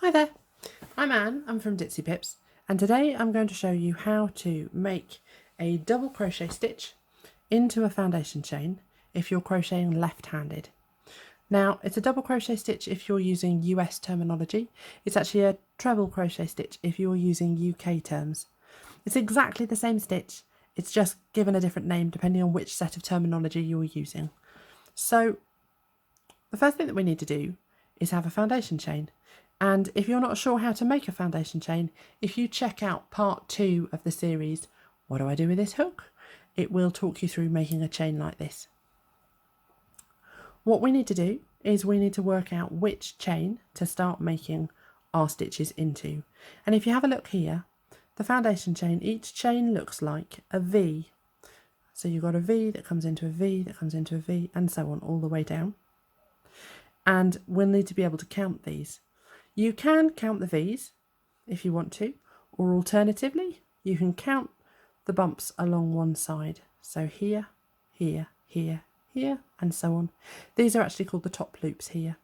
Hi there, I'm Anne, I'm from Ditsy Pips, and today I'm going to show you how to make a double crochet stitch into a foundation chain if you're crocheting left-handed. Now, it's a double crochet stitch if you're using US terminology. It's actually a treble crochet stitch if you're using UK terms. It's exactly the same stitch, it's just given a different name depending on which set of terminology you're using. So the first thing that we need to do is have a foundation chain. And if you're not sure how to make a foundation chain, if you check out part 2 of the series, What Do I Do With This Hook? It will talk you through making a chain like this. What we need to do is we need to work out which chain to start making our stitches into. And if you have a look here, the foundation chain, each chain looks like a V. So you've got a V that comes into a V, that comes into a V, and so on all the way down. And we'll need to be able to count these. You can count the V's if you want to, or alternatively, you can count the bumps along one side. So here, here, here, here, and so on. These are actually called the top loops here.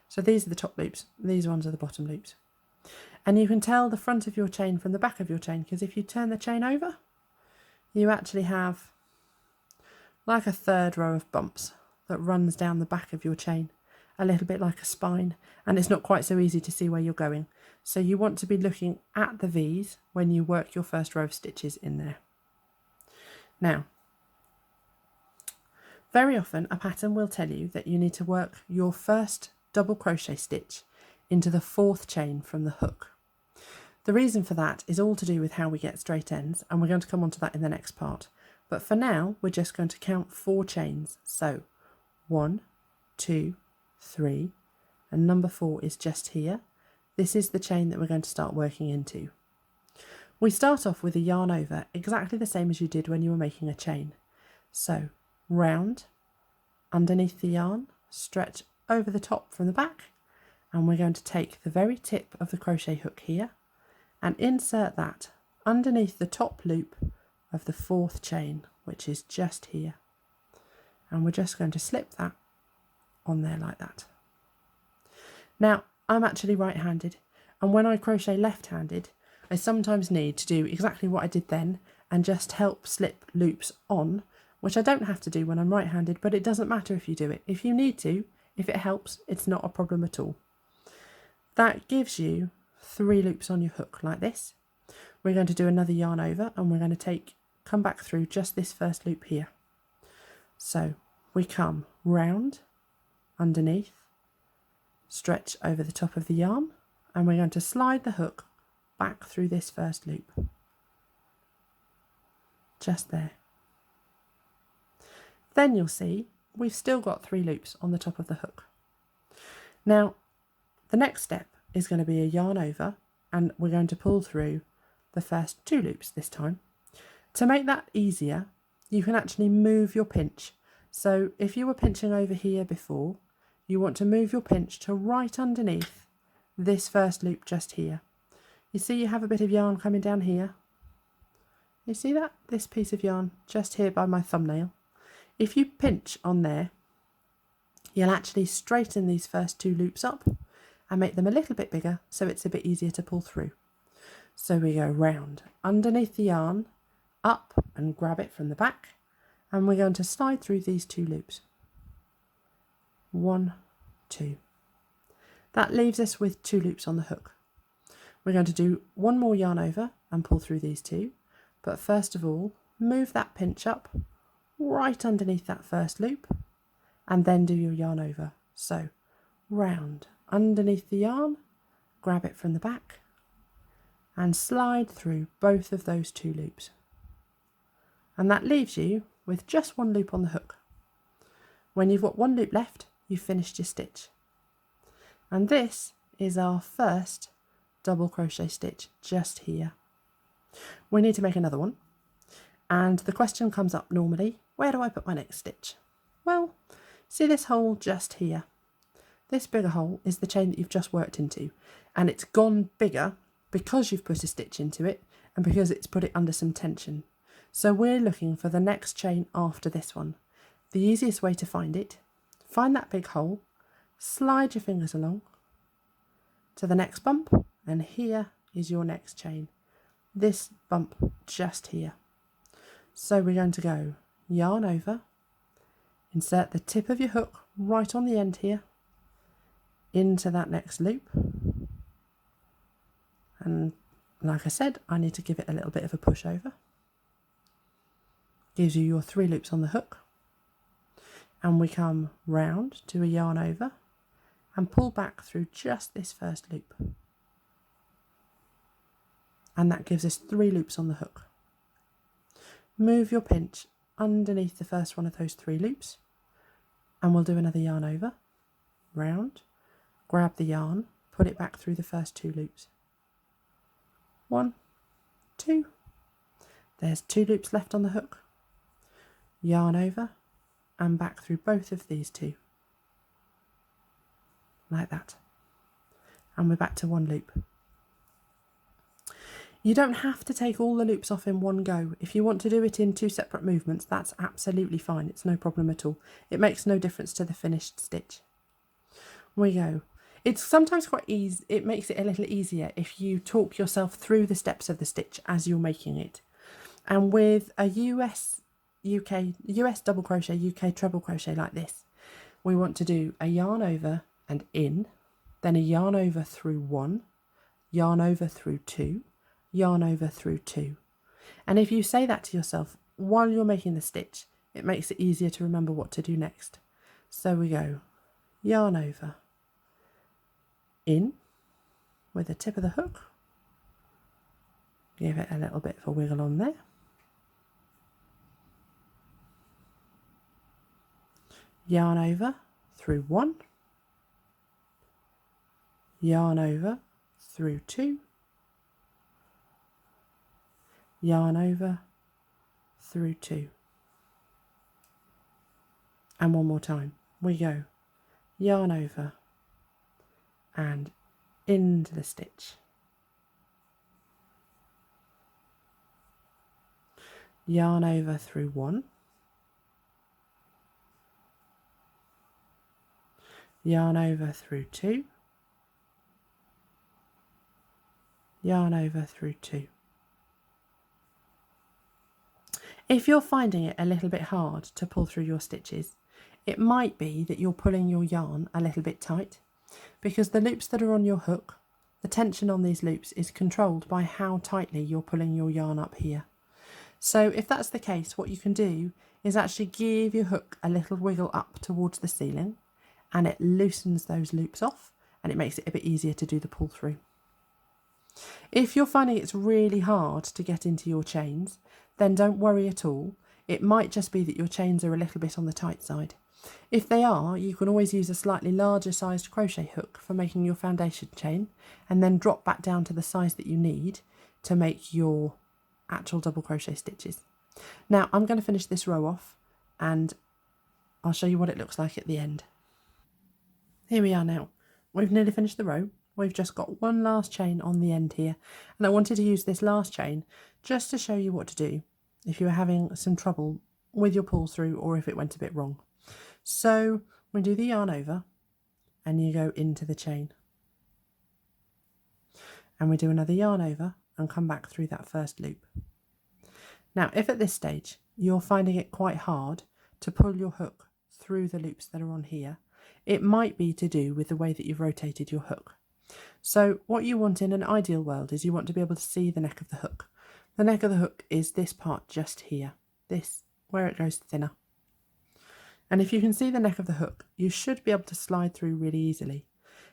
So these are the top loops, these ones are the bottom loops. And you can tell the front of your chain from the back of your chain, because if you turn the chain over, you actually have like a third row of bumps that runs down the back of your chain, a little bit like a spine, and it's not quite so easy to see where you're going. So you want to be looking at the V's when you work your first row of stitches in there. Now, very often a pattern will tell you that you need to work your first double crochet stitch into the 4th chain from the hook. The reason for that is all to do with how we get straight ends, and we're going to come on to that in the next part. But for now, we're just going to count 4 chains. So 1, 2, 3, and number 4 is just here. This is the chain that we're going to start working into. We start off with a yarn over, exactly the same as you did when you were making a chain. So round, underneath the yarn, stretch over the top from the back, and we're going to take the very tip of the crochet hook here and insert that underneath the top loop of the 4th chain, which is just here. And we're just going to slip that on there like that. Now, I'm actually right-handed, and when I crochet left-handed, I sometimes need to do exactly what I did then and just help slip loops on, which I don't have to do when I'm right-handed, but it doesn't matter if you do it. If you need to, if it helps, it's not a problem at all. That gives you 3 loops on your hook like this. We're going to do another yarn over, and we're going to come back through just this first loop here. So we come round, underneath, stretch over the top of the yarn, and we're going to slide the hook back through this first loop. Just there. Then you'll see we've still got 3 loops on the top of the hook. Now, the next step is going to be a yarn over, and we're going to pull through the first 2 loops this time. To make that easier, you can actually move your pinch. So if you were pinching over here before, you want to move your pinch to right underneath this first loop just here. You see you have a bit of yarn coming down here. You see that? This piece of yarn just here by my thumbnail. If you pinch on there, you'll actually straighten these first 2 loops up and make them a little bit bigger so it's a bit easier to pull through. So we go round underneath the yarn, up and grab it from the back, and we're going to slide through these 2 loops. 1, 2. That leaves us with 2 loops on the hook. We're going to do one more yarn over and pull through these 2, but first of all, move that pinch up right underneath that first loop, and then do your yarn over. So round underneath the yarn, grab it from the back, and slide through both of those 2 loops. And that leaves you with just 1 loop on the hook. When you've got 1 loop left, you've finished your stitch. And this is our first double crochet stitch just here. We need to make another one, and the question comes up normally, where do I put my next stitch? Well, see this hole just here? This bigger hole is the chain that you've just worked into, and it's gone bigger because you've put a stitch into it and because it's put it under some tension. So we're looking for the next chain after this one. The easiest way to find it, find that big hole, slide your fingers along, to the next bump, and here is your next chain. This bump just here. So we're going to go yarn over, insert the tip of your hook right on the end here into that next loop, and like I said, I need to give it a little bit of a push over. Gives you your 3 loops on the hook, and we come round to a yarn over and pull back through just this first loop, and that gives us 3 loops on the hook. Move your pinch underneath the first one of those 3 loops, and we'll do another yarn over, round, grab the yarn, put it back through the first 2 loops. 1, 2, there's 2 loops left on the hook, yarn over and back through both of these 2, like that, and we're back to 1 loop. You don't have to take all the loops off in one go. If you want to do it in 2 separate movements, that's absolutely fine. It's no problem at all. It makes no difference to the finished stitch. We go. It's sometimes quite easy. It makes it a little easier if you talk yourself through the steps of the stitch as you're making it. And with a US double crochet, UK treble crochet like this, we want to do a yarn over and in, then a yarn over through 1, yarn over through 2, yarn over through 2. And if you say that to yourself while you're making the stitch, it makes it easier to remember what to do next. So we go yarn over, in with the tip of the hook, give it a little bit of a wiggle on there, yarn over through 1, yarn over through 2, yarn over through 2, and one more time. We go yarn over and into the stitch, yarn over through 1, yarn over through 2, yarn over through 2. If you're finding it a little bit hard to pull through your stitches, it might be that you're pulling your yarn a little bit tight, because the loops that are on your hook, the tension on these loops is controlled by how tightly you're pulling your yarn up here. So if that's the case, what you can do is actually give your hook a little wiggle up towards the ceiling, and it loosens those loops off, and it makes it a bit easier to do the pull through. If you're finding it's really hard to get into your chains, then don't worry at all. It might just be that your chains are a little bit on the tight side. If they are, you can always use a slightly larger sized crochet hook for making your foundation chain, and then drop back down to the size that you need to make your actual double crochet stitches. Now I'm going to finish this row off, and I'll show you what it looks like at the end. Here we are now. We've nearly finished the row. We've just got one last chain on the end here, and I wanted to use this last chain just to show you what to do if you were having some trouble with your pull through, or if it went a bit wrong. So we do the yarn over, and you go into the chain, and we do another yarn over and come back through that first loop. Now if at this stage you're finding it quite hard to pull your hook through the loops that are on here, it might be to do with the way that you've rotated your hook. So what you want in an ideal world is you want to be able to see the neck of the hook. The neck of the hook is this part just here, this, where it goes thinner. And if you can see the neck of the hook, you should be able to slide through really easily.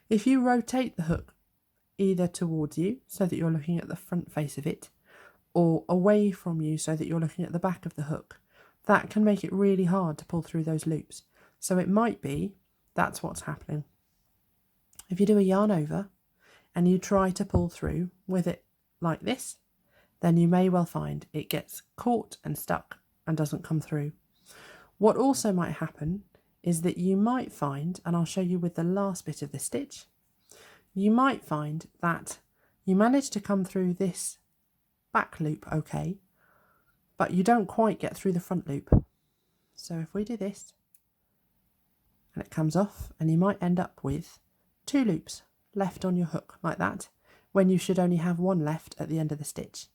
If you rotate the hook either towards you so that you're looking at the front face of it, or away from you so that you're looking at the back of the hook, that can make it really hard to pull through those loops. So it might be that's what's happening. If you do a yarn over and you try to pull through with it like this, then you may well find it gets caught and stuck and doesn't come through. What also might happen is that you might find, and I'll show you with the last bit of the stitch, you might find that you manage to come through this back loop okay, but you don't quite get through the front loop. So if we do this, and it comes off, and you might end up with 2 loops left on your hook like that, when you should only have one left at the end of the stitch.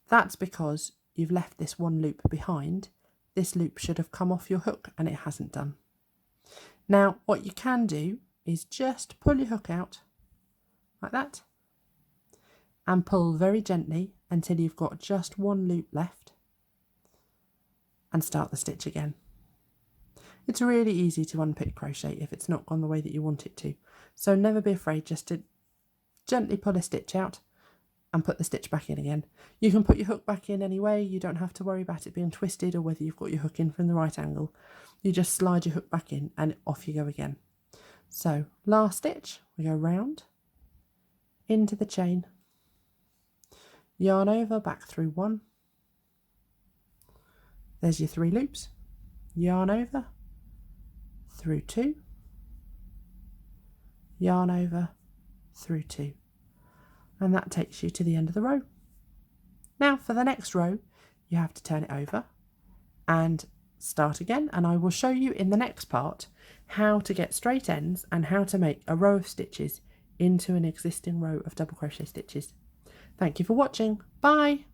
That's because you've left this one loop behind. This loop should have come off your hook and it hasn't done. Now what you can do is just pull your hook out like that and pull very gently until you've got just one loop left and start the stitch again. It's really easy to unpick crochet if it's not gone the way that you want it to, so never be afraid just to gently pull a stitch out and put the stitch back in again. You can put your hook back in anyway, you don't have to worry about it being twisted or whether you've got your hook in from the right angle. You just slide your hook back in and off you go again. So last stitch, we go round, into the chain, yarn over, back through one, there's your 3 loops, yarn over, through 2, yarn over, through 2, and that takes you to the end of the row. Now for the next row you have to turn it over and start again, and I will show you in the next part how to get straight ends and how to make a row of stitches into an existing row of double crochet stitches. Thank you for watching. Bye!